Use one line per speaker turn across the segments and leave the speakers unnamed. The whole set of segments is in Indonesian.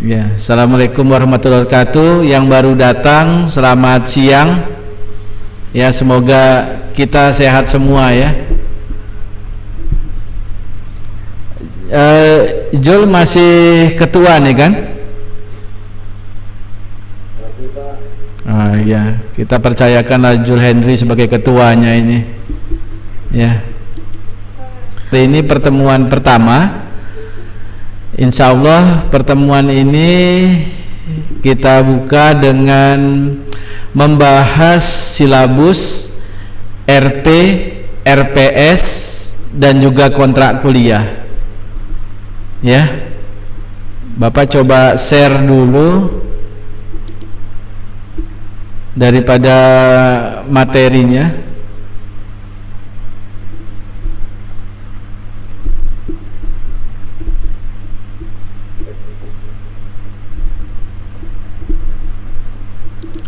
Ya, Assalamualaikum warahmatullahi wabarakatuh. Yang baru datang, selamat siang. Ya, semoga kita sehat semua ya. Jul masih ketua nih kan?
Masih, Pak.
Ya, kita percayakanlah Jul Henry sebagai ketuanya ini. Ya. Ini pertemuan pertama. Insya Allah pertemuan ini kita buka dengan membahas silabus RP, RPS dan juga kontrak kuliah. Ya, Bapak coba share dulu daripada materinya.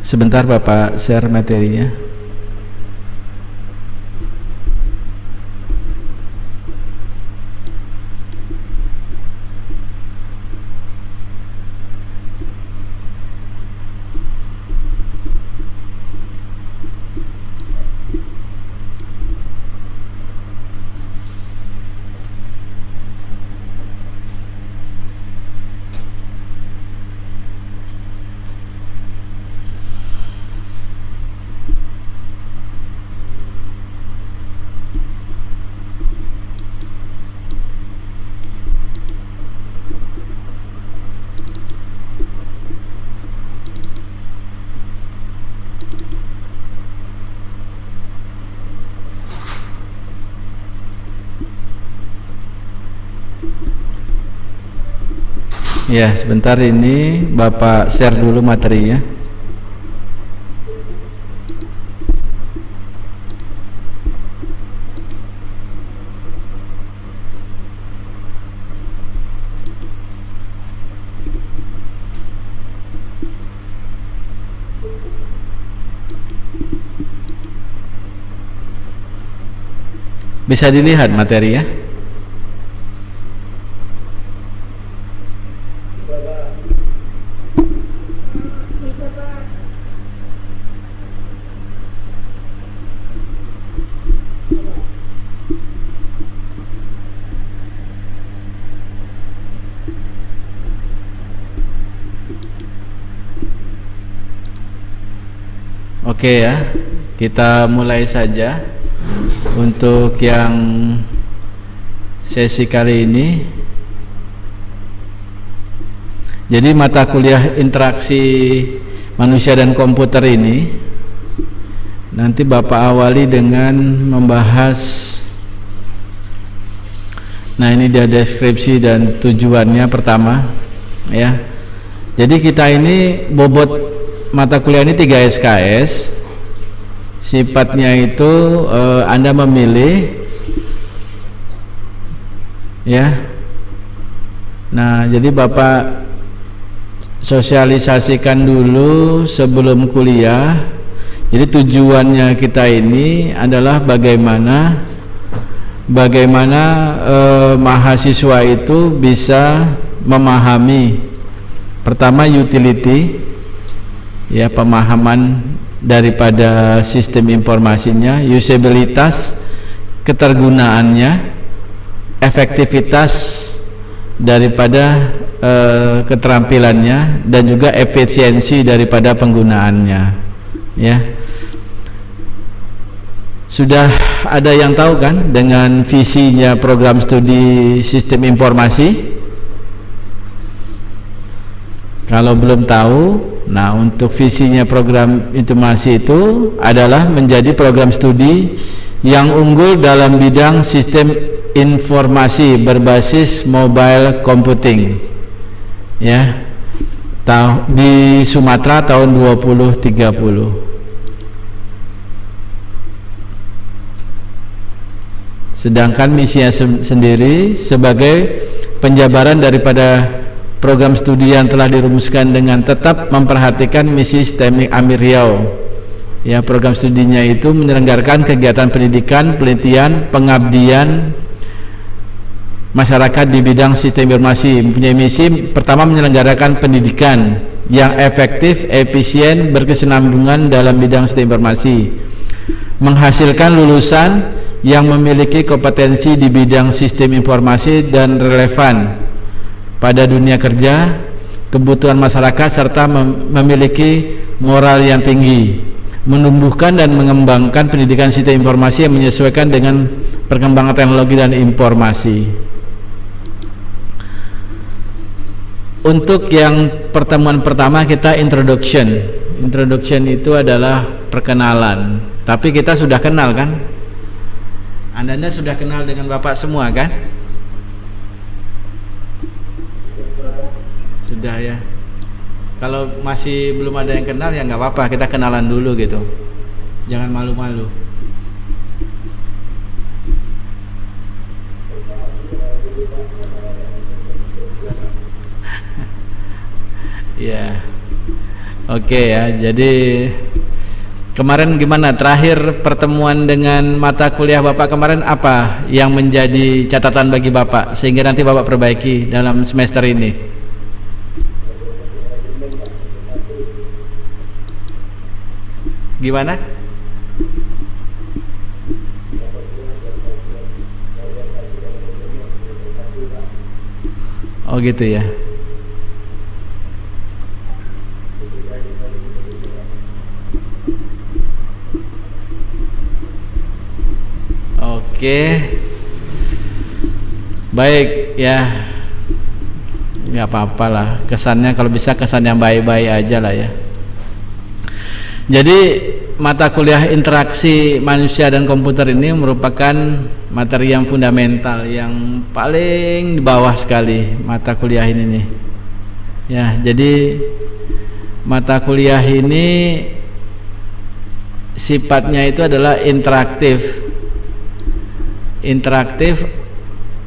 Sebentar Bapak share materinya. Ya, sebentar ini Bapak share dulu materinya. Bisa dilihat materinya. Oke ya, kita mulai saja untuk yang sesi kali ini. Jadi mata kuliah interaksi manusia dan komputer ini nanti Bapak awali dengan membahas, nah ini dia deskripsi dan tujuannya pertama ya. Jadi kita ini bobot mata kuliah ini 3 SKS. Sifatnya itu Anda memilih ya. Nah, jadi Bapak sosialisasikan dulu sebelum kuliah. Jadi tujuannya kita ini adalah bagaimana mahasiswa itu bisa memahami pertama utility ya, pemahaman daripada sistem informasinya, usabilitas, ketergunaannya, efektivitas daripada keterampilannya, dan juga efisiensi daripada penggunaannya ya. Sudah ada yang tahu kan dengan visinya program studi sistem informasi? Kalau belum tahu, nah untuk visinya program informasi itu adalah menjadi program studi yang unggul dalam bidang sistem informasi berbasis mobile computing ya, di Sumatera tahun 2030. Sedangkan misinya sendiri sebagai penjabaran daripada program studi yang telah dirumuskan dengan tetap memperhatikan misi STEMIK Amir Riau. Ya, program studinya itu menyelenggarakan kegiatan pendidikan, penelitian, pengabdian masyarakat di bidang sistem informasi. Mempunyai misi pertama, menyelenggarakan pendidikan yang efektif, efisien, berkesinambungan dalam bidang sistem informasi, menghasilkan lulusan yang memiliki kompetensi di bidang sistem informasi dan relevan pada dunia kerja, kebutuhan masyarakat, serta memiliki moral yang tinggi, menumbuhkan dan mengembangkan pendidikan sistem informasi yang menyesuaikan dengan perkembangan teknologi dan informasi. Untuk yang pertemuan pertama kita introduction. Introduction itu adalah perkenalan. Tapi kita sudah kenal kan? Anda sudah kenal dengan Bapak semua kan? Sudah ya. Kalau masih belum ada yang kenal ya nggak apa-apa, kita kenalan dulu gitu. Jangan malu-malu. Ya, oke ya. Jadi kemarin gimana terakhir pertemuan dengan mata kuliah Bapak kemarin, apa yang menjadi catatan bagi Bapak sehingga nanti Bapak perbaiki dalam semester ini? Gimana? Oh gitu ya. Oke, baik ya, nggak apa-apa lah. Kesannya kalau bisa kesan yang baik-baik aja lah ya. Jadi mata kuliah interaksi manusia dan komputer ini merupakan materi yang fundamental, yang paling di bawah sekali mata kuliah ini nih. Ya, jadi mata kuliah ini sifatnya itu adalah interaktif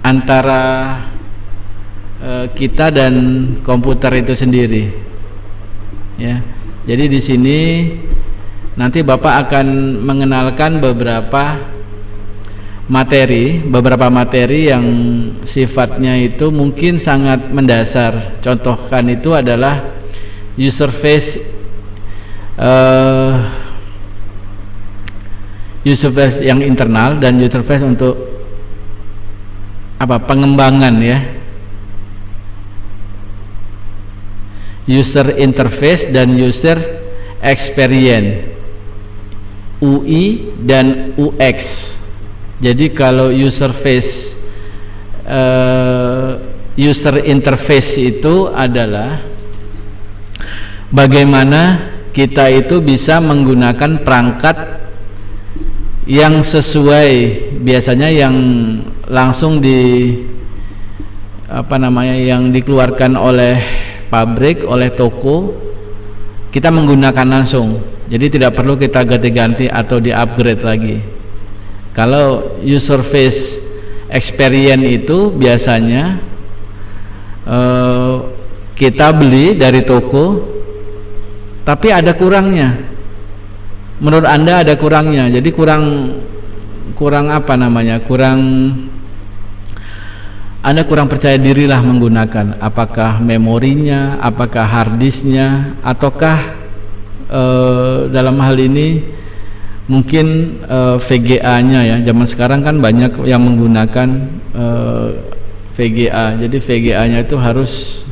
antara kita dan komputer itu sendiri. Ya, jadi di sini nanti Bapak akan mengenalkan beberapa materi yang sifatnya itu mungkin sangat mendasar. Contohkan itu adalah user face yang internal dan user face untuk apa, pengembangan ya, user interface dan user experience, UI dan UX. Jadi kalau user face user interface itu adalah bagaimana kita itu bisa menggunakan perangkat yang sesuai, biasanya yang langsung yang dikeluarkan oleh pabrik, oleh toko, kita menggunakan langsung. Jadi tidak perlu kita ganti-ganti atau di-upgrade lagi. Kalau user face experience itu biasanya kita beli dari toko, tapi ada kurangnya. Menurut Anda ada kurangnya, jadi kurang apa namanya, Anda kurang percaya diri lah menggunakan, apakah memorinya, apakah harddisknya, ataukah dalam hal ini mungkin VGA-nya ya. Zaman sekarang kan banyak yang menggunakan VGA, jadi VGA-nya itu harus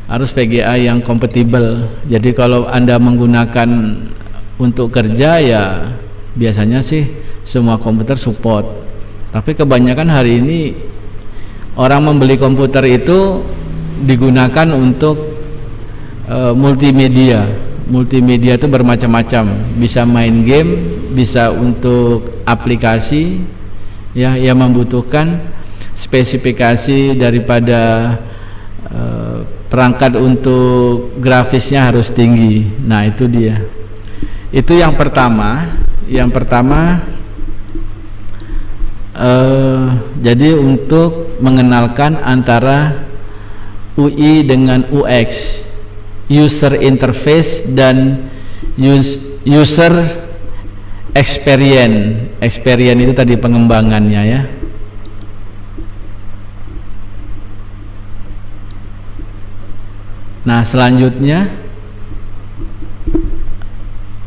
VGA yang kompatibel. Jadi kalau Anda menggunakan untuk kerja ya biasanya sih semua komputer support. Tapi kebanyakan hari ini orang membeli komputer itu digunakan untuk multimedia. Multimedia itu bermacam-macam, bisa main game, bisa untuk aplikasi ya, yang membutuhkan spesifikasi daripada perangkat untuk grafisnya harus tinggi. Nah itu dia, itu yang pertama. Jadi untuk mengenalkan antara UI dengan UX, user interface dan user experience itu tadi pengembangannya ya. Nah, selanjutnya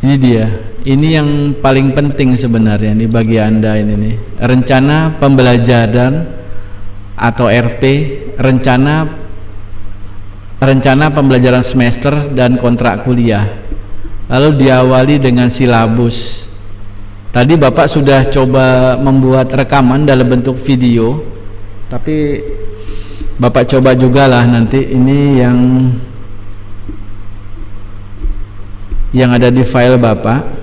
ini dia. Ini yang paling penting sebenarnya nih bagi Anda ini nih. Rencana pembelajaran atau RP, rencana pembelajaran semester dan kontrak kuliah. Lalu diawali dengan silabus. Tadi Bapak sudah coba membuat rekaman dalam bentuk video, tapi Bapak coba juga lah nanti ini yang ada di file Bapak.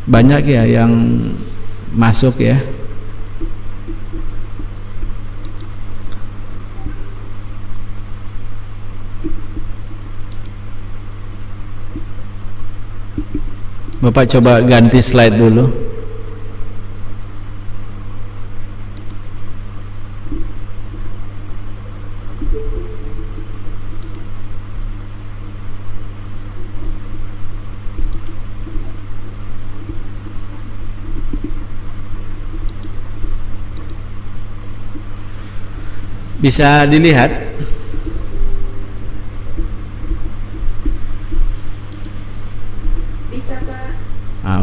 Banyak ya yang masuk ya. Bapak coba ganti slide dulu. Bisa dilihat.
Bisa, Pak.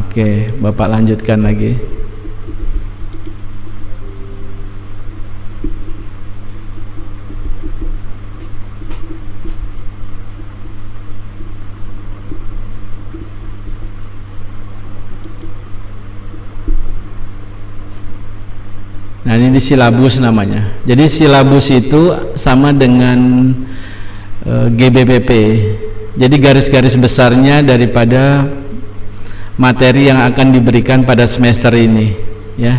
Oke, Bapak lanjutkan lagi. Nah, ini di silabus namanya. Jadi silabus itu sama dengan GBPP. Jadi garis-garis besarnya daripada materi yang akan diberikan pada semester ini, ya.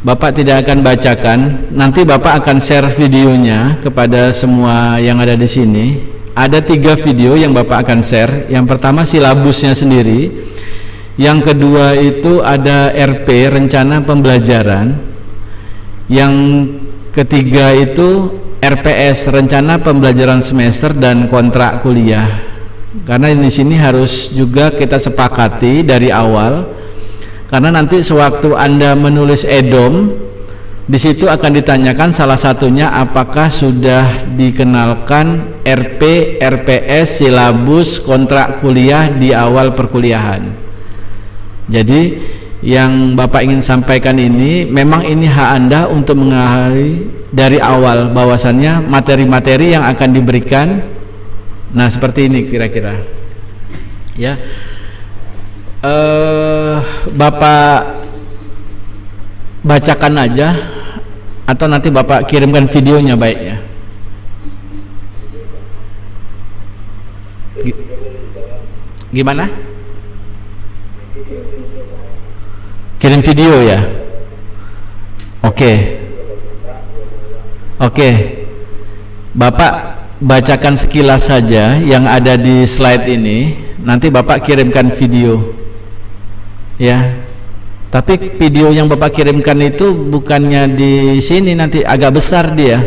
Bapak tidak akan bacakan, nanti Bapak akan share videonya kepada semua yang ada di sini. Ada 3 video yang Bapak akan share. Yang pertama silabusnya sendiri, yang kedua itu ada RP, rencana pembelajaran, yang ketiga itu RPS, rencana pembelajaran semester dan kontrak kuliah. Karena di sini harus juga kita sepakati dari awal, karena nanti sewaktu Anda menulis EDOM, di situ akan ditanyakan salah satunya apakah sudah dikenalkan RP, RPS, silabus, kontrak kuliah di awal perkuliahan. Jadi yang Bapak ingin sampaikan ini, memang ini hak Anda untuk mengetahui dari awal bahwasannya materi-materi yang akan diberikan, nah seperti ini kira-kira, ya. Bapak bacakan aja atau nanti Bapak kirimkan videonya, baik ya. Gimana? Kirim video ya. Oke. Bapak bacakan sekilas saja yang ada di slide ini, nanti Bapak kirimkan video ya. Tapi video yang Bapak kirimkan itu bukannya di sini, nanti agak besar dia.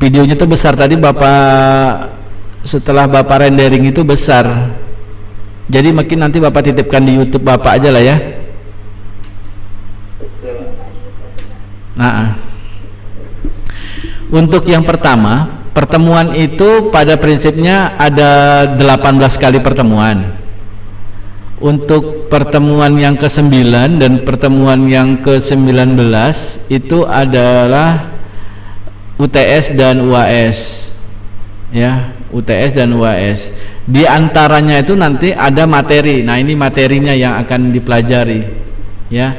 Videonya itu besar, tadi Bapak setelah Bapak rendering itu besar. Jadi mungkin nanti Bapak titipkan di YouTube Bapak aja lah ya. Nah, untuk yang pertama, pertemuan itu pada prinsipnya ada 18 kali pertemuan. Untuk pertemuan yang ke-9 dan pertemuan yang ke-19 itu adalah UTS dan UAS. Ya, UTS dan UAS. Di antaranya itu nanti ada materi. Nah, ini materinya yang akan dipelajari, ya.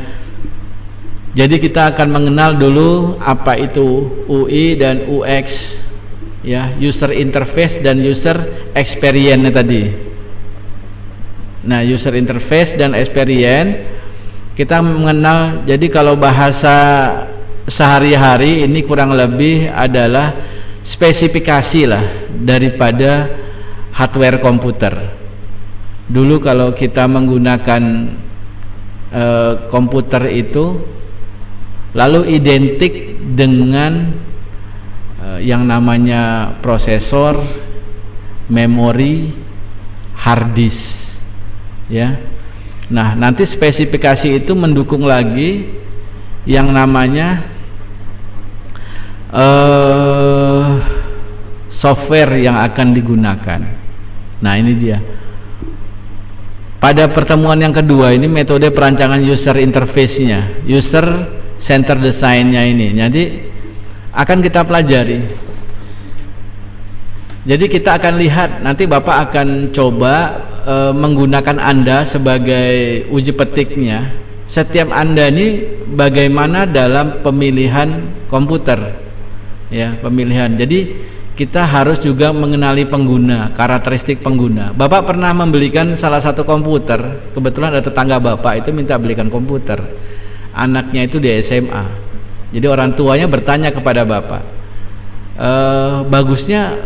Jadi kita akan mengenal dulu apa itu UI dan UX, ya, user interface dan user experience tadi. Nah, user interface dan experience kita mengenal. Jadi kalau bahasa sehari-hari ini kurang lebih adalah spesifikasi lah daripada hardware komputer. Dulu kalau kita menggunakan komputer itu lalu identik dengan yang namanya prosesor, memori, hard disk, ya. Nah, nanti spesifikasi itu mendukung lagi yang namanya software yang akan digunakan. Nah, ini dia. Pada pertemuan yang kedua ini metode perancangan user interface-nya, user center design-nya ini. Jadi akan kita pelajari. Jadi kita akan lihat, nanti Bapak akan coba menggunakan Anda sebagai uji petiknya. Setiap Anda ini bagaimana dalam pemilihan komputer, ya, pemilihan. Jadi kita harus juga mengenali pengguna, karakteristik pengguna. Bapak pernah membelikan salah satu komputer, kebetulan ada tetangga Bapak itu minta belikan komputer. Anaknya itu di SMA. Jadi orang tuanya bertanya kepada Bapak, bagusnya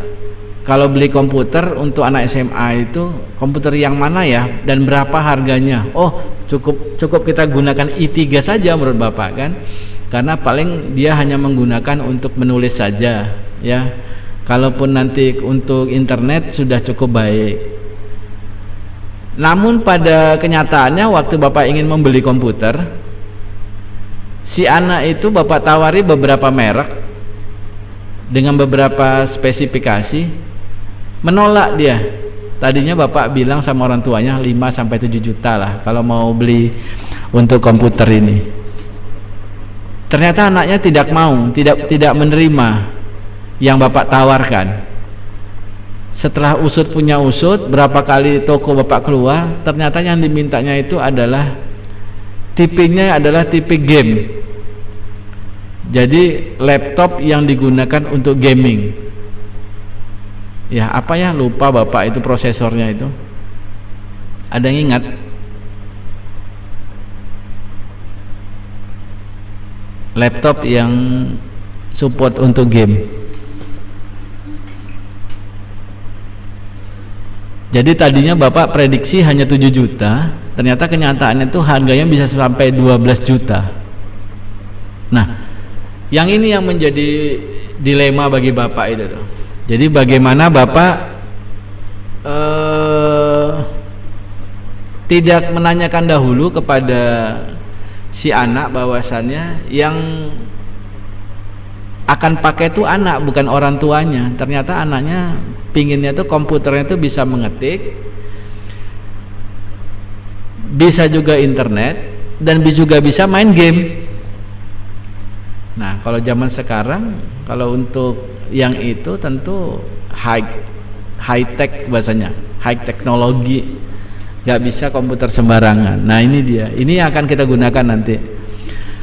kalau beli komputer untuk anak SMA itu komputer yang mana ya dan berapa harganya? Oh, cukup kita gunakan i3 saja menurut Bapak, kan? Karena paling dia hanya menggunakan untuk menulis saja, ya. Kalaupun nanti untuk internet sudah cukup baik. Namun pada kenyataannya waktu Bapak ingin membeli komputer, si anak itu Bapak tawari beberapa merek dengan beberapa spesifikasi, menolak dia. Tadinya Bapak bilang sama orang tuanya 5-7 juta lah kalau mau beli untuk komputer ini. Ternyata anaknya tidak mau, tidak menerima yang Bapak tawarkan. Setelah usut punya usut, berapa kali toko Bapak keluar, ternyata yang dimintanya itu adalah tipenya adalah tipe game. Jadi laptop yang digunakan untuk gaming. Ya, apa ya, lupa Bapak itu prosesornya itu. Ada yang ingat? Laptop yang support untuk game. Jadi tadinya Bapak prediksi hanya 7 juta, ternyata kenyataannya itu harganya bisa sampai 12 juta. Nah, yang ini yang menjadi dilema bagi Bapak itu tuh. Jadi bagaimana Bapak tidak menanyakan dahulu kepada si anak bahwasannya yang akan pakai itu anak bukan orang tuanya. Ternyata anaknya pinginnya tuh komputernya tuh bisa mengetik, bisa juga internet, dan juga bisa main game. Nah, kalau zaman sekarang, kalau untuk yang itu tentu high tech bahasanya, high teknologi, nggak bisa komputer sembarangan. Nah, ini dia, ini yang akan kita gunakan nanti.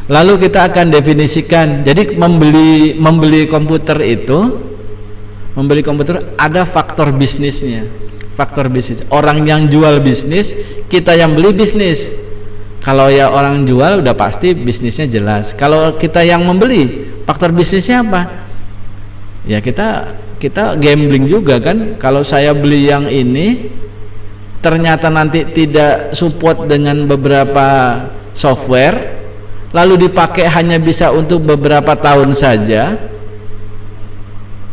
Lalu kita akan definisikan. Jadi membeli komputer itu, membeli komputer ada faktor bisnisnya. Faktor bisnis. Orang yang jual bisnis, kita yang beli bisnis. Kalau ya orang jual udah pasti bisnisnya jelas. Kalau kita yang membeli, faktor bisnisnya apa? Ya kita gambling juga kan. Kalau saya beli yang ini, ternyata nanti tidak support dengan beberapa software, lalu dipakai hanya bisa untuk beberapa tahun saja,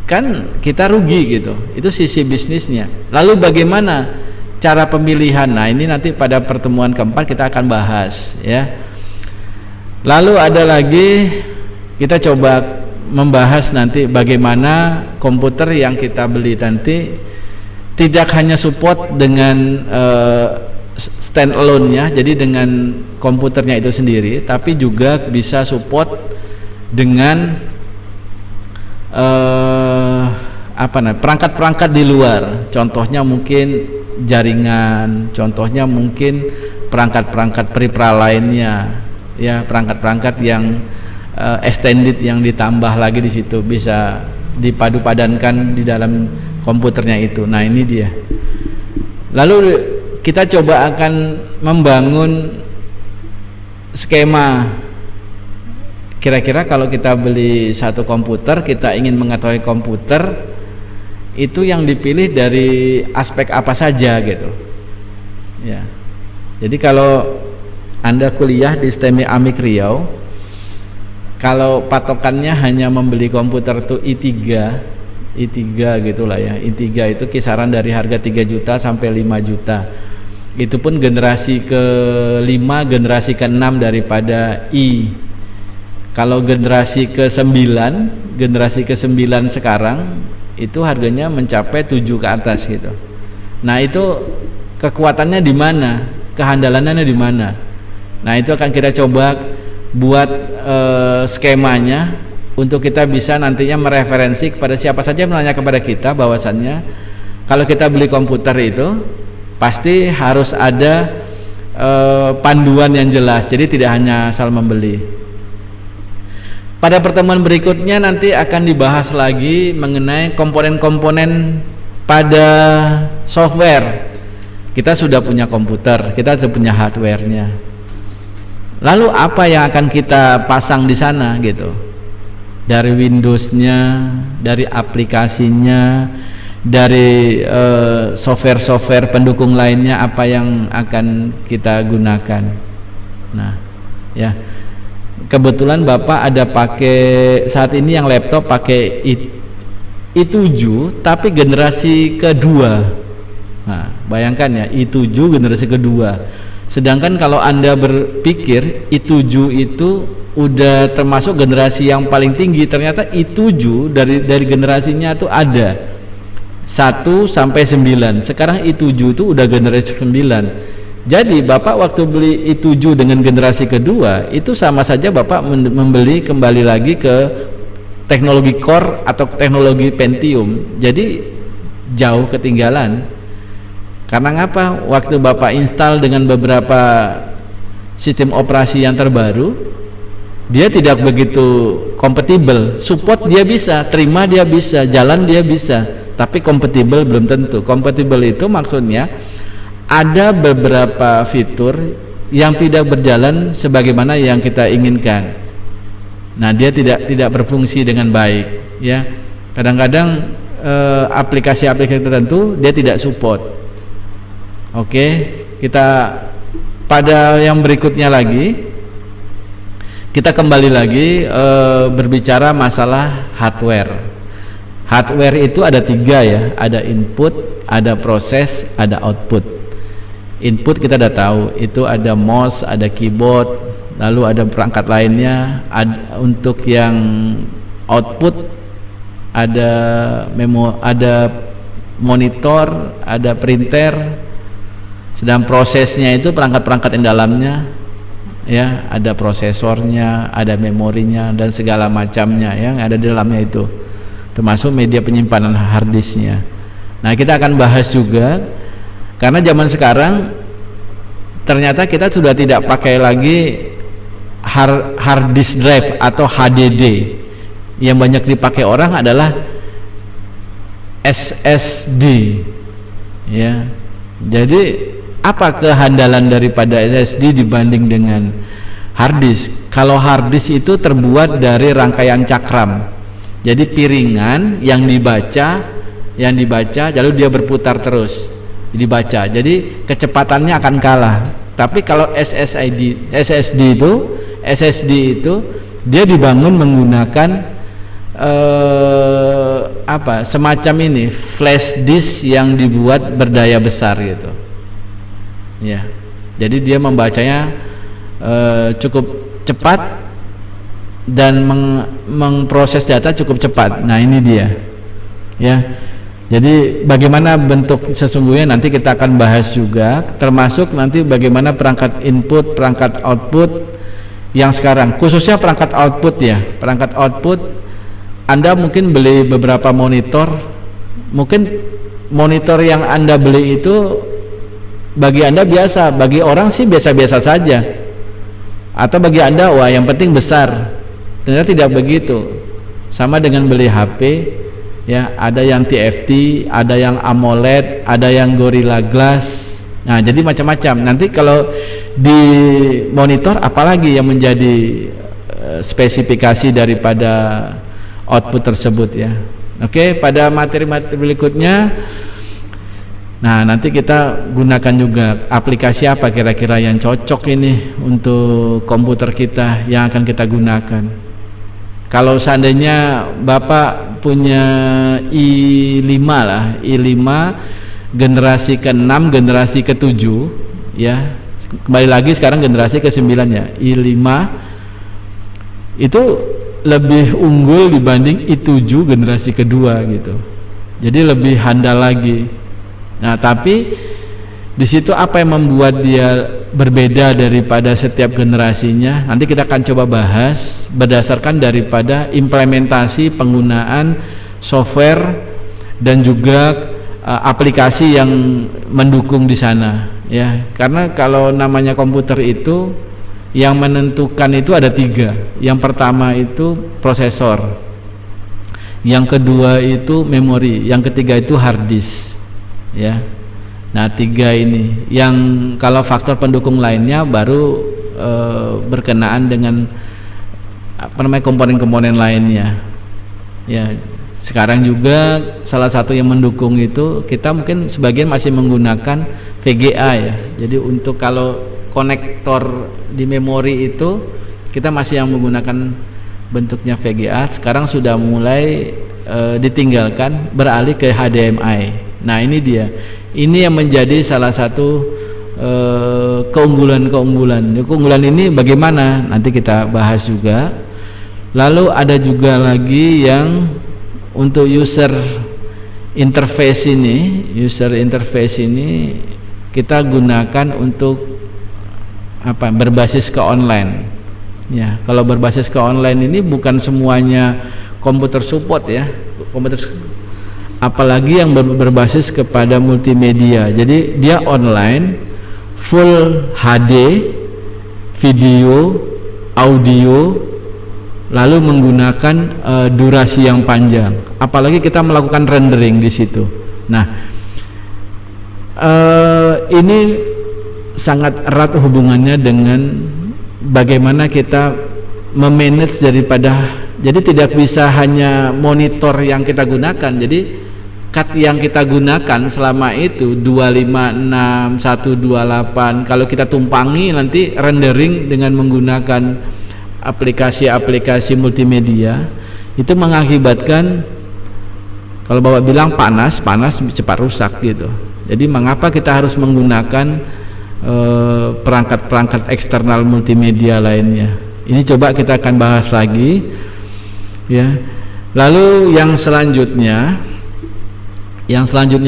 kan kita rugi gitu. Itu sisi bisnisnya. Lalu bagaimana cara pemilihan? Nah, ini nanti pada pertemuan keempat kita akan bahas, ya. Lalu ada lagi, kita coba membahas nanti bagaimana komputer yang kita beli nanti tidak hanya support dengan stand alone-nya, jadi dengan komputernya itu sendiri, tapi juga bisa support dengan perangkat-perangkat di luar. Contohnya mungkin jaringan, contohnya mungkin perangkat-perangkat peripheral lainnya, ya, perangkat-perangkat yang extended yang ditambah lagi di situ, bisa dipadu-padankan di dalam komputernya itu. Nah, ini dia. Lalu kita coba akan membangun skema. Kira-kira kalau kita beli satu komputer, kita ingin mengetahui komputer itu yang dipilih dari aspek apa saja gitu, ya. Jadi kalau Anda kuliah di STEMI Amik Riau, kalau patokannya hanya membeli komputer tuh i3 gitulah ya. i3 itu kisaran dari harga 3 juta sampai 5 juta. Itu pun generasi ke-5, generasi ke-6 daripada i. Kalau generasi ke-9 sekarang itu harganya mencapai 7 ke atas gitu. Nah, itu kekuatannya di mana? Kehandalannya di mana? Nah, itu akan kita coba buat skemanya untuk kita bisa nantinya mereferensi kepada siapa saja yang menanya kepada kita bahwasannya kalau kita beli komputer itu pasti harus ada panduan yang jelas. Jadi tidak hanya asal membeli. Pada pertemuan berikutnya nanti akan dibahas lagi mengenai komponen-komponen pada software. Kita sudah punya komputer, kita sudah punya hardware-nya. Lalu apa yang akan kita pasang di sana gitu? Dari Windows-nya, dari aplikasinya, dari software-software pendukung lainnya apa yang akan kita gunakan. Nah, ya. Kebetulan Bapak ada pakai saat ini yang laptop pakai i7 tapi generasi kedua. Nah, bayangkan ya, i7 generasi kedua. Sedangkan kalau Anda berpikir i7 itu udah termasuk generasi yang paling tinggi, ternyata i7 dari generasinya itu ada 1 sampai 9. Sekarang i7 itu udah generasi 9. Jadi Bapak waktu beli i7 dengan generasi kedua itu sama saja Bapak membeli kembali lagi ke teknologi Core atau teknologi Pentium. Jadi jauh ketinggalan. Karena ngapa? Waktu Bapak install dengan beberapa sistem operasi yang terbaru, dia tidak begitu kompatibel. Support dia bisa, terima dia bisa, jalan dia bisa, tapi kompatibel belum tentu. Kompatibel itu maksudnya ada beberapa fitur yang tidak berjalan sebagaimana yang kita inginkan. Nah, dia tidak berfungsi dengan baik, ya. Kadang-kadang aplikasi-aplikasi tertentu dia tidak support. Oke, kita pada yang berikutnya lagi kita kembali lagi berbicara masalah hardware. Hardware itu ada 3 ya, ada input, ada proses, ada output. Input kita udah tahu, itu ada mouse, ada keyboard, lalu ada perangkat lainnya. Untuk yang output ada ada monitor, ada printer. Sedang prosesnya itu perangkat-perangkat yang dalamnya ya, ada prosesornya, ada memorinya dan segala macamnya yang ada di dalamnya itu, termasuk media penyimpanan hard disknya. Nah, kita akan bahas juga karena zaman sekarang ternyata kita sudah tidak pakai lagi hard disk drive atau HDD. Yang banyak dipakai orang adalah SSD ya. Jadi apa kehandalan daripada SSD dibanding dengan hard disk? Kalau hard disk itu terbuat dari rangkaian cakram. Jadi piringan yang dibaca lalu dia berputar terus dibaca. Jadi kecepatannya akan kalah. Tapi kalau SSD itu dia dibangun menggunakan semacam ini flash disk yang dibuat berdaya besar gitu. Ya, jadi dia membacanya cukup cepat dan memproses data cukup cepat. Nah, ini dia. Ya, jadi bagaimana bentuk sesungguhnya nanti kita akan bahas juga, termasuk nanti bagaimana perangkat input, perangkat output yang sekarang, khususnya perangkat output ya. Perangkat output, Anda mungkin beli beberapa monitor, mungkin monitor yang Anda beli itu bagi Anda biasa, bagi orang sih biasa-biasa saja, atau bagi Anda wah yang penting besar. Ternyata tidak begitu. Sama dengan beli HP ya, ada yang TFT, ada yang AMOLED, ada yang Gorilla Glass. Nah, jadi macam-macam. Nanti kalau di monitor apalagi yang menjadi spesifikasi daripada output tersebut ya. Oke, pada materi-materi berikutnya nah nanti kita gunakan juga aplikasi apa kira-kira yang cocok ini untuk komputer kita yang akan kita gunakan. Kalau seandainya Bapak punya i5 lah, i5 generasi ke-6, generasi ke-7 ya. Kembali lagi sekarang generasi ke-9 ya. i5 itu lebih unggul dibanding i7 generasi kedua gitu. Jadi lebih handal lagi. Nah, tapi di situ apa yang membuat dia berbeda daripada setiap generasinya? Nanti kita akan coba bahas berdasarkan daripada implementasi penggunaan software dan juga aplikasi yang mendukung di sana ya. Karena kalau namanya komputer itu yang menentukan itu ada 3. Yang pertama itu prosesor, yang kedua itu memori, yang ketiga itu hard disk ya. Nah, 3 ini yang kalau faktor pendukung lainnya baru berkenaan dengan apa namanya komponen-komponen lainnya ya. Sekarang juga salah satu yang mendukung itu kita mungkin sebagian masih menggunakan VGA ya. Jadi untuk kalau konektor di memori itu kita masih yang menggunakan bentuknya VGA. Sekarang sudah mulai ditinggalkan, beralih ke HDMI. Nah, ini dia. Ini yang menjadi salah satu keunggulan-keunggulan. Keunggulan ini bagaimana? Nanti kita bahas juga. Lalu ada juga lagi yang untuk user interface ini kita gunakan untuk apa? Berbasis ke online. Ya, kalau berbasis ke online ini bukan semuanya komputer support ya. Apalagi yang berbasis kepada multimedia. Jadi dia online, full HD, video, audio, lalu menggunakan durasi yang panjang. Apalagi kita melakukan rendering di situ. Nah, ini sangat erat hubungannya dengan bagaimana kita memanage daripada. Jadi tidak bisa hanya monitor yang kita gunakan. Jadi cut yang kita gunakan selama itu 256, 128. Kalau kita tumpangi nanti rendering dengan menggunakan aplikasi-aplikasi multimedia itu mengakibatkan kalau Bapak bilang panas cepat rusak gitu. Jadi mengapa kita harus menggunakan perangkat-perangkat eksternal multimedia lainnya? Ini coba kita akan bahas lagi ya. Lalu yang selanjutnya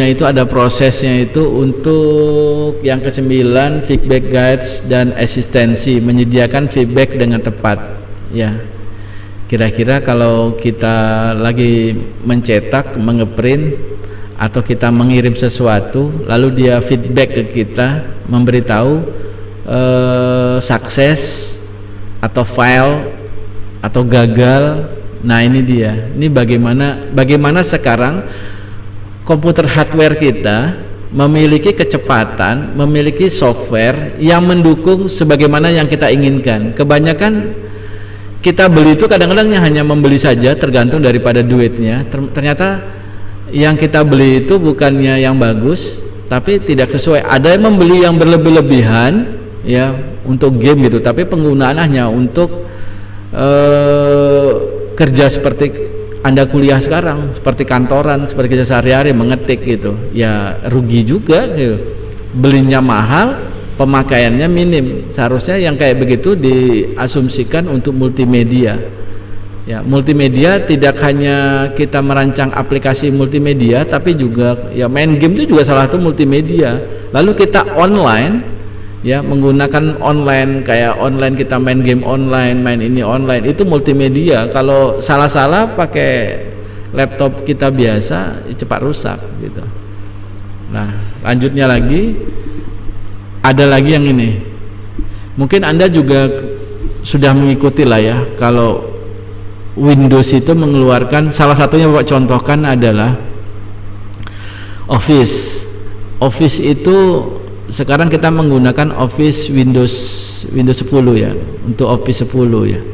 itu ada prosesnya itu untuk yang ke-9 feedback guides dan asistensi, menyediakan feedback dengan tepat ya. Kira-kira kalau kita lagi mencetak, mengeprint atau kita mengirim sesuatu lalu dia feedback ke kita, memberitahu sukses atau fail atau gagal. Nah, ini dia. Ini bagaimana sekarang komputer hardware kita memiliki kecepatan, memiliki software yang mendukung sebagaimana yang kita inginkan. Kebanyakan kita beli itu kadang-kadang hanya membeli saja, tergantung daripada duitnya. Ternyata yang kita beli itu bukannya yang bagus, tapi tidak sesuai. Ada yang membeli yang berlebih-lebihan ya untuk game gitu, tapi penggunaannya untuk kerja seperti Anda kuliah sekarang, seperti kantoran, seperti kita sehari-hari mengetik gitu, ya rugi juga gitu. Belinya mahal, pemakaiannya minim. Seharusnya yang kayak begitu diasumsikan untuk multimedia. Ya, multimedia tidak hanya kita merancang aplikasi multimedia, tapi juga ya main game itu juga salah satu multimedia. Lalu kita online, ya menggunakan online, kayak online kita main game online, main ini online, itu multimedia. Kalau salah-salah pakai laptop kita biasa cepat rusak gitu. Nah, lanjutnya lagi ada lagi yang ini, mungkin Anda juga sudah mengikuti lah ya. Kalau Windows itu mengeluarkan, salah satunya Bapak contohkan adalah Office itu sekarang kita menggunakan Office Windows 10 ya, untuk Office 10 ya.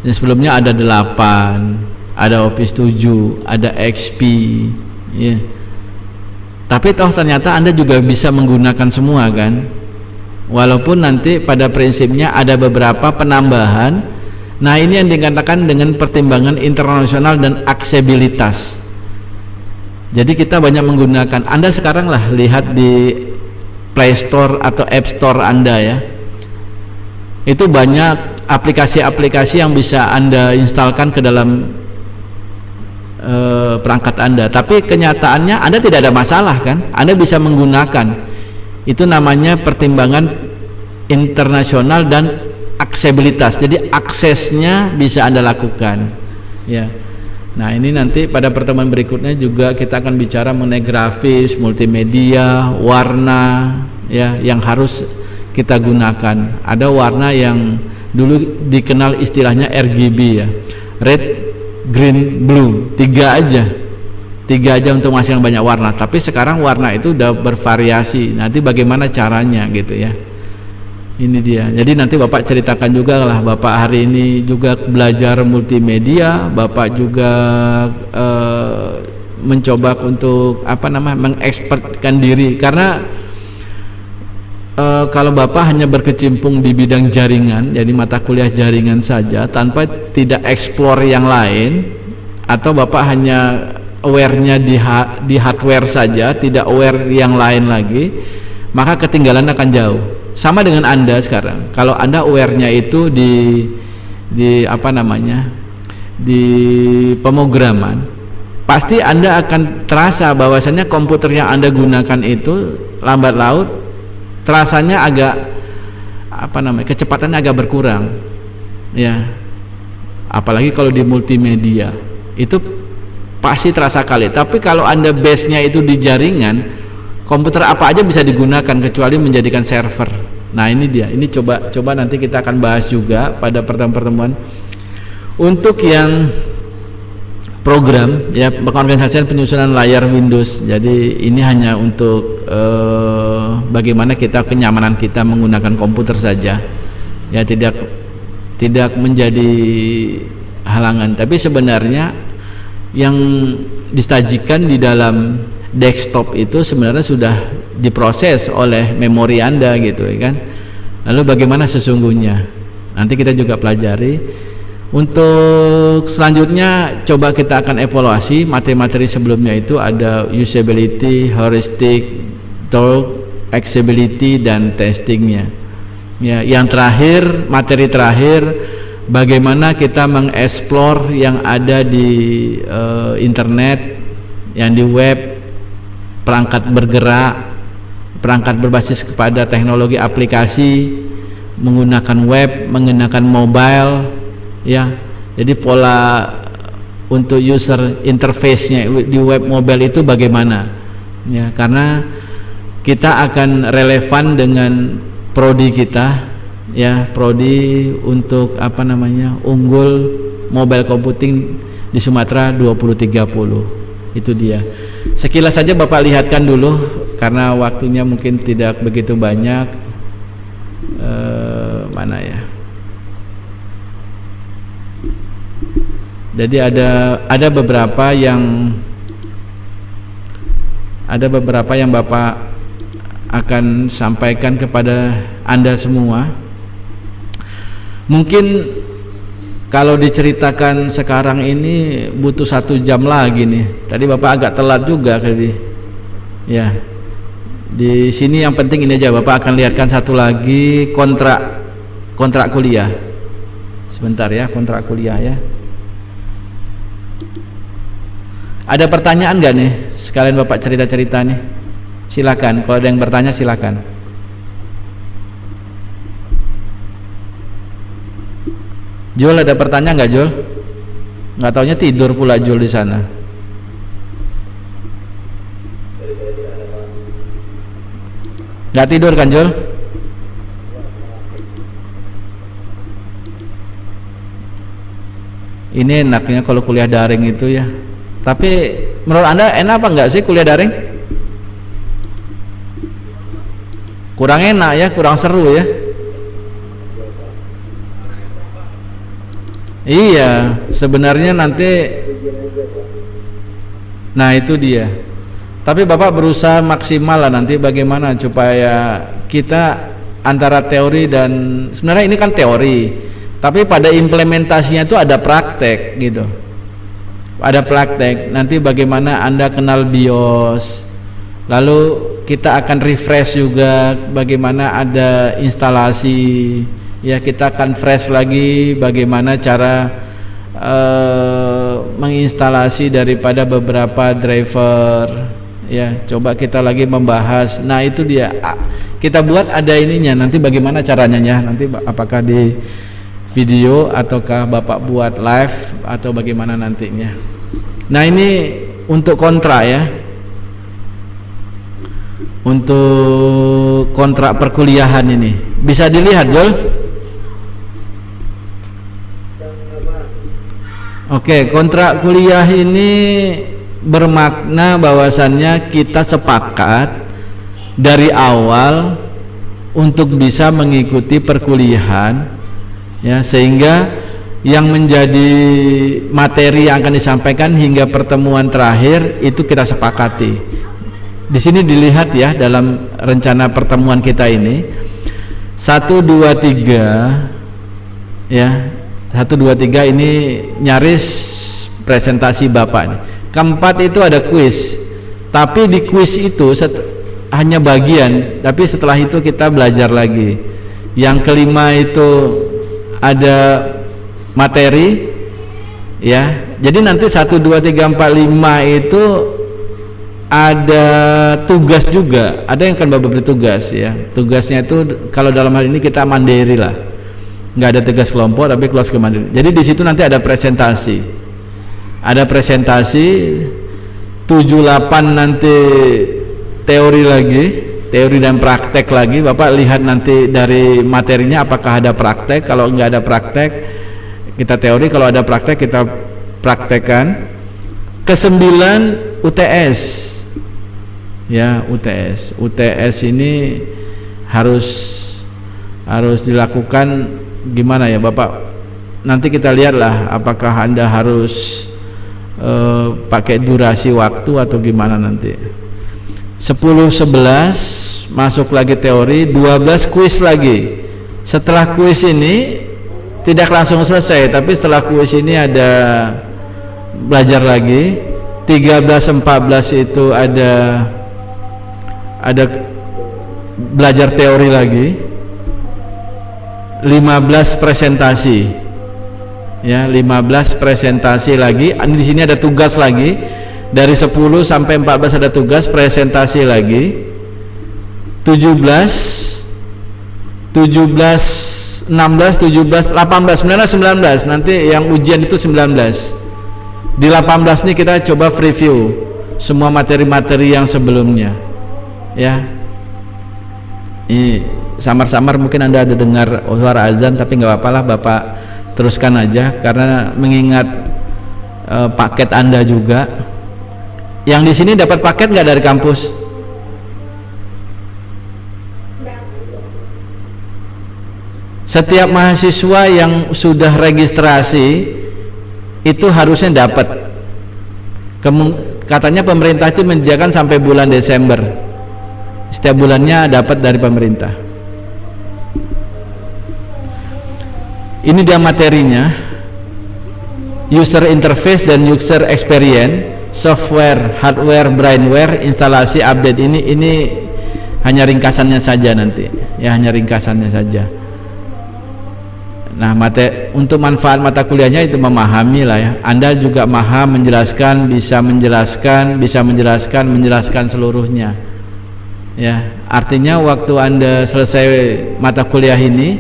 Yang sebelumnya ada 8, ada Office 7, ada XP ya. Tapi toh ternyata Anda juga bisa menggunakan semua kan. Walaupun nanti pada prinsipnya ada beberapa penambahan. Nah, ini yang dikatakan dengan pertimbangan internasional dan aksesibilitas. Jadi kita banyak menggunakan, Anda sekarang lah lihat di Play Store atau App Store Anda ya, itu banyak aplikasi-aplikasi yang bisa Anda instalkan ke dalam perangkat Anda, tapi kenyataannya Anda tidak ada masalah kan, Anda bisa menggunakan. Itu namanya pertimbangan internasional dan aksesibilitas. Jadi aksesnya bisa Anda lakukan ya. Nah, ini nanti pada pertemuan berikutnya juga kita akan bicara mengenai grafis, multimedia, warna ya, yang harus kita gunakan. Ada warna yang dulu dikenal istilahnya RGB ya, red, green, blue, tiga aja untuk masing banyak warna. Tapi sekarang warna itu udah bervariasi. Nanti bagaimana caranya gitu ya. Ini dia. Jadi nanti Bapak ceritakan juga lah, Bapak hari ini juga belajar multimedia, Bapak juga mencoba untuk mengekspertkan diri. Karena kalau Bapak hanya berkecimpung di bidang jaringan, jadi mata kuliah jaringan saja tanpa tidak explore yang lain, atau Bapak hanya aware-nya di hardware saja, tidak aware yang lain lagi, maka ketinggalan akan jauh. Sama dengan Anda sekarang, kalau Anda aware-nya itu di pemrograman, pasti Anda akan terasa bahwasanya komputer yang Anda gunakan itu lambat laut terasanya agak kecepatannya agak berkurang ya. Apalagi kalau di multimedia itu pasti terasa kali. Tapi kalau Anda base-nya itu di jaringan, komputer apa aja bisa digunakan kecuali menjadikan server. Nah, ini dia. Ini coba nanti kita akan bahas juga pada pertemuan. Untuk yang program ya, pengorganisasian penyusunan layar Windows. Jadi ini hanya untuk bagaimana kenyamanan kita menggunakan komputer saja. Ya, tidak menjadi halangan. Tapi sebenarnya yang disajikan di dalam desktop itu sebenarnya sudah diproses oleh memori Anda gitu kan. Lalu bagaimana sesungguhnya? Nanti kita juga pelajari. Untuk selanjutnya coba kita akan evaluasi materi-materi sebelumnya. Itu ada usability, heuristic, talk, accessibility, dan testingnya ya. Yang terakhir, materi terakhir, bagaimana kita mengeksplor yang ada di internet, yang di web, perangkat bergerak, perangkat berbasis kepada teknologi aplikasi, menggunakan web, menggunakan mobile ya. Jadi pola untuk user interface-nya di web mobile itu bagaimana ya, karena kita akan relevan dengan prodi kita ya, prodi untuk unggul mobile computing di Sumatera 2030. Itu dia. Sekilas saja Bapak lihatkan dulu karena waktunya mungkin tidak begitu banyak. Mana ya? Jadi ada beberapa yang Bapak akan sampaikan kepada Anda semua. Mungkin kalau diceritakan sekarang ini butuh 1 jam lagi nih. Tadi Bapak agak telat juga kali. Ya. Di sini yang penting ini aja, Bapak akan lihatkan satu lagi kontrak kuliah. Sebentar ya, kontrak kuliah ya. Ada pertanyaan nggak nih? Sekalian Bapak cerita-cerita nih. Silakan, kalau ada yang bertanya silakan. Jul, ada pertanyaan nggak Jul? Nggak taunya tidur pula Jul di sana. Nggak tidur kan Jul? Ini enaknya kalau kuliah daring itu ya. Tapi menurut Anda enak apa enggak sih kuliah daring? Kurang enak ya, kurang seru ya. Iya, sebenarnya nanti. Nah itu dia. Tapi Bapak berusaha maksimal lah nanti bagaimana supaya kita antara teori dan sebenarnya ini kan teori, Tapi pada implementasinya itu ada praktek gitu. Ada praktek. Nanti bagaimana Anda kenal BIOS. Lalu kita akan refresh juga bagaimana ada instalasi. Ya, kita akan fresh lagi bagaimana cara menginstalasi daripada beberapa driver. Ya, coba kita lagi membahas. Nah, itu dia. Kita buat ada ininya. Nanti bagaimana caranya ya? Nanti apakah di video ataukah Bapak buat live atau bagaimana nantinya. Nah, ini untuk kontra ya. Untuk kontrak perkuliahan ini. Bisa dilihat, Jol? Oke, kontrak kuliah ini bermakna bahwasannya kita sepakat dari awal untuk bisa mengikuti perkuliahan ya, sehingga yang menjadi materi yang akan disampaikan hingga pertemuan terakhir itu kita sepakati. Di sini dilihat ya dalam rencana pertemuan kita ini 1, 2, 3 ya, 1, 2, 3 ini nyaris presentasi Bapak nih. Keempat itu ada kuis, tapi di kuis itu hanya bagian, tapi setelah itu kita belajar lagi. Yang kelima itu ada materi ya, jadi nanti 1, 2, 3, 4, 5 itu ada tugas juga, ada yang akan Bapak beri tugas ya. Tugasnya itu kalau dalam hal ini kita mandiri lah, nggak ada tugas kelompok tapi kelas mandiri. Jadi di situ nanti ada presentasi, 7, 8 nanti teori lagi, teori dan praktek lagi. Bapak lihat nanti dari materinya apakah ada praktek. Kalau nggak ada praktek kita teori, kalau ada praktek kita praktekkan. Ke-9 UTS ya, UTS ini harus dilakukan gimana ya Bapak, nanti kita lihatlah apakah Anda harus pakai durasi waktu atau gimana nanti. 10, 11 masuk lagi teori, 12 kuis lagi. Setelah kuis ini tidak langsung selesai, tapi setelah kuis ini ada belajar lagi. 13, 14 itu ada belajar teori lagi. 15 presentasi ya, 15 presentasi lagi. Di sini ada tugas lagi. Dari 10 sampai 14 ada tugas presentasi lagi. 17, 16, 17, 18, 19 nanti yang ujian itu 19. Di 18 ini kita coba preview semua materi-materi yang sebelumnya ya. Ini samar-samar mungkin Anda ada dengar suara azan, tapi nggak apa-apa lah, Bapak teruskan aja karena mengingat paket Anda juga. Yang di sini dapat paket nggak dari kampus? Setiap mahasiswa yang sudah registrasi itu harusnya dapat. Katanya pemerintah itu menyediakan sampai bulan Desember. Setiap bulannya dapat dari pemerintah. Ini dia materinya. User interface dan user experience, software, hardware, brainware, instalasi, update. Ini hanya ringkasannya saja nanti. Ya, hanya ringkasannya saja. Nah, untuk manfaat mata kuliahnya itu memahami lah ya. Anda juga paham menjelaskan, bisa menjelaskan seluruhnya. Ya, artinya waktu Anda selesai mata kuliah ini,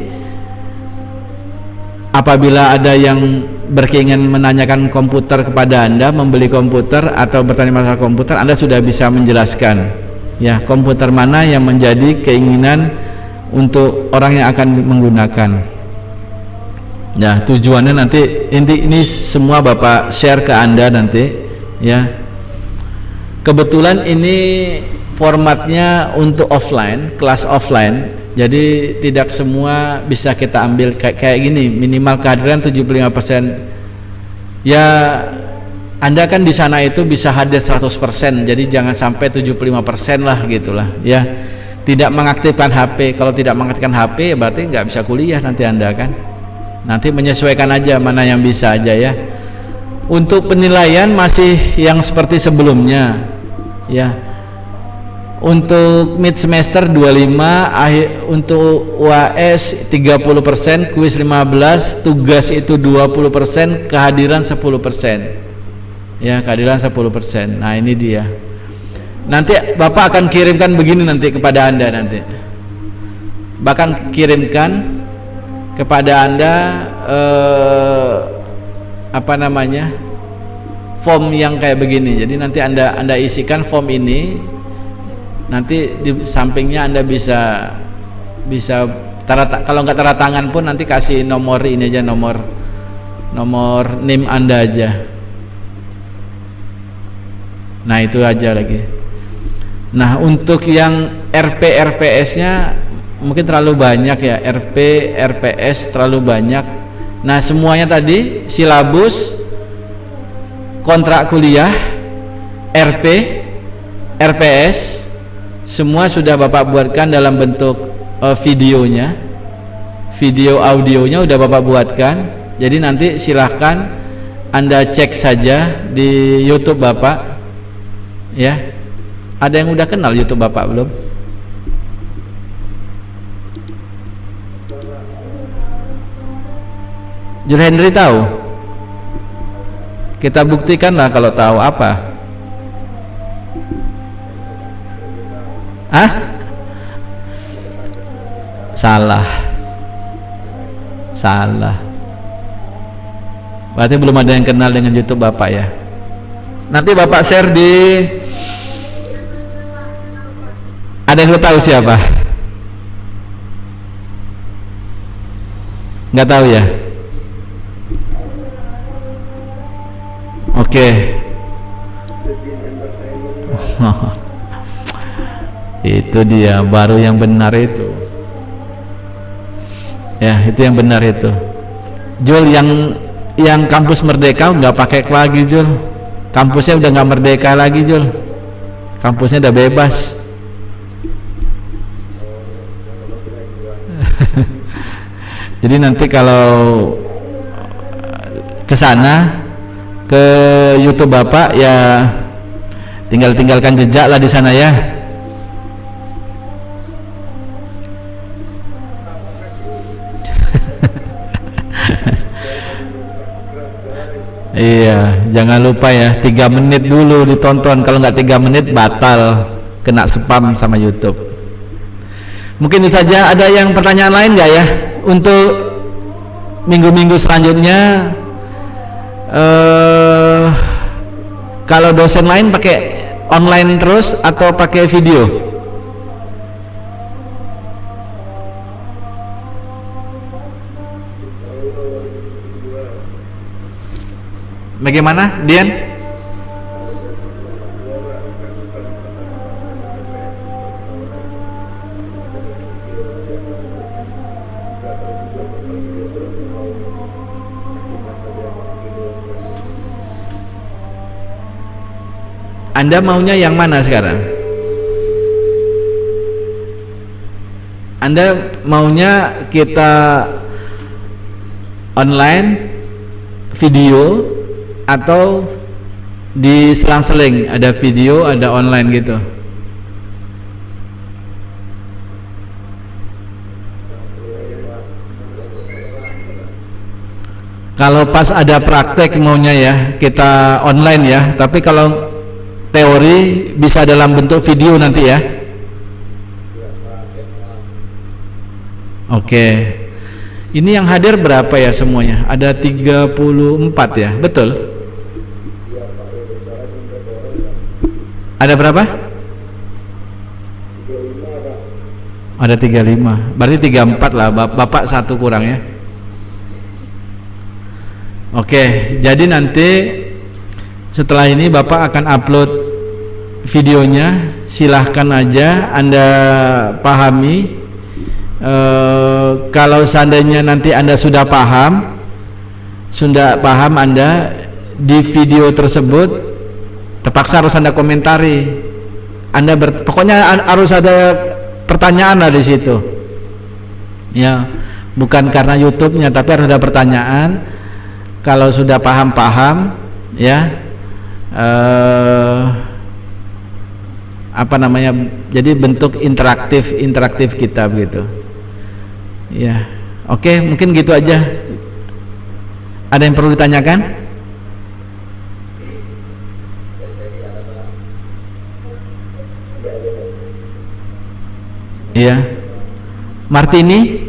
apabila ada yang berkeinginan menanyakan komputer kepada Anda, membeli komputer atau bertanya masalah komputer, Anda sudah bisa menjelaskan ya, komputer mana yang menjadi keinginan untuk orang yang akan menggunakan. Ya, tujuannya nanti ini semua Bapak share ke Anda nanti ya. Kebetulan ini formatnya untuk offline, kelas offline. Jadi tidak semua bisa kita ambil kayak gini, minimal kehadiran 75%. Ya, Anda kan di sana itu bisa hadir 100%. Jadi jangan sampai 75% lah gitulah ya. Tidak mengaktifkan HP. Kalau tidak mengaktifkan HP ya berarti nggak bisa kuliah nanti Anda kan. Nanti menyesuaikan aja mana yang bisa aja ya. Untuk penilaian masih yang seperti sebelumnya ya. Untuk mid semester 25, untuk UAS 30%, kuis 15, tugas itu 20%, kehadiran 10%. Ya, kehadiran 10%. Nah, ini dia. Nanti Bapak akan kirimkan begini nanti kepada Anda nanti. Bahkan kirimkan kepada Anda form yang kayak begini. Jadi nanti Anda isikan form ini, nanti di sampingnya Anda bisa kalau nggak tanda tangan pun nanti kasih nomor ini aja, nomor NIM Anda aja. Nah, itu aja lagi. Nah, untuk yang RPS-nya mungkin terlalu banyak ya, RPS terlalu banyak. Nah, semuanya tadi silabus, kontrak kuliah, RPS semua sudah Bapak buatkan dalam bentuk videonya, video audionya udah Bapak buatkan. Jadi nanti silahkan Anda cek saja di YouTube Bapak ya. Ada yang udah kenal YouTube Bapak belum? Jul Henry tahu? Kita buktikanlah kalau tahu. Apa? Hah? Salah. Berarti belum ada yang kenal dengan YouTube Bapak ya. Nanti Bapak share di. Ada yang tahu siapa? Nggak tahu ya? Oke. Itu dia baru yang benar itu. Ya, itu yang benar itu. Jul, yang kampus Merdeka nggak pakai lagi Jul. Kampusnya udah nggak merdeka lagi Jul. Kampusnya udah bebas. Jadi nanti kalau ke sana, ke YouTube Bapak ya, tinggalkan jejak lah di sana ya. Iya, jangan lupa ya, 3 menit dulu ditonton. Kalau nggak 3 menit batal, kena spam sama YouTube. Mungkin itu saja. Ada yang pertanyaan lain nggak ya untuk minggu-minggu selanjutnya? Kalau dosen lain pakai online terus atau pakai video? Bagaimana, Dian? Anda maunya yang mana sekarang? Anda maunya kita online video atau di selang-seling, ada video ada online gitu? Kalau pas ada praktek maunya ya kita online ya, tapi kalau teori bisa dalam bentuk video nanti ya. Oke. Ini yang hadir berapa ya semuanya? Ada 34 ya, betul? Ada berapa? Ada 35. Berarti 34 lah, Bapak 1 kurang ya. Oke, jadi nanti setelah ini Bapak akan upload videonya, silahkan aja Anda pahami. Kalau seandainya nanti Anda sudah paham Anda di video tersebut, terpaksa harus Anda komentari. Pokoknya harus ada pertanyaan lah di situ. Ya, bukan karena YouTube-nya, tapi harus ada pertanyaan. Kalau sudah paham ya, apa namanya, jadi bentuk interaktif kita begitu ya. Oke, mungkin gitu aja. Ada yang perlu ditanyakan? Iya, Martini,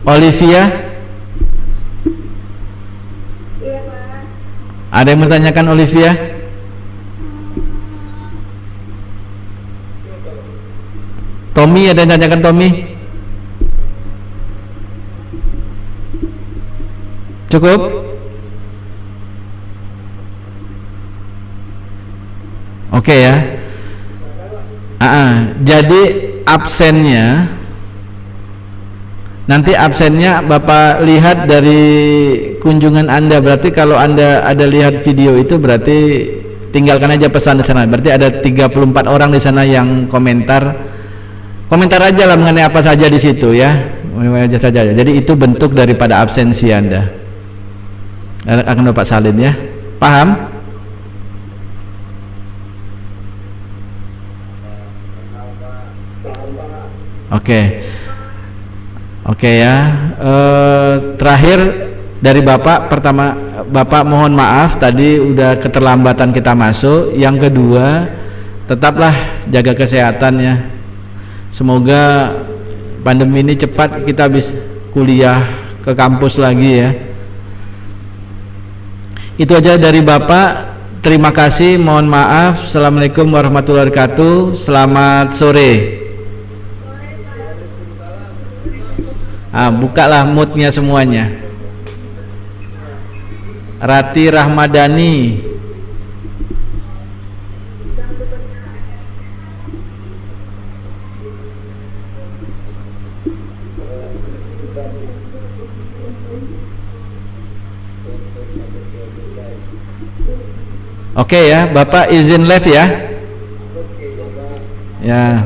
Olivia, ada yang bertanyakan Olivia? Tommy, ada yang tanyakan Tommy? Cukup? Oke ya. Jadi absennya, nanti absennya Bapak lihat dari kunjungan Anda. Berarti kalau Anda ada lihat video itu, berarti tinggalkan aja pesan di sana. Berarti ada 34 orang di sana yang komentar aja lah mengenai apa saja di situ ya, aja saja. Jadi itu bentuk daripada absensi Anda. Akan Bapak salin ya. Paham? Oke ya. Terakhir dari Bapak, pertama Bapak mohon maaf tadi udah keterlambatan kita masuk. Yang kedua, tetaplah jaga kesehatan ya. Semoga pandemi ini cepat kita bisa kuliah ke kampus lagi ya. Itu aja dari Bapak. Terima kasih, mohon maaf. Assalamualaikum warahmatullahi wabarakatuh. Selamat sore. Bukalah moodnya semuanya. Rati Rahmadani. Oke ya, Bapak izin live ya. Ya.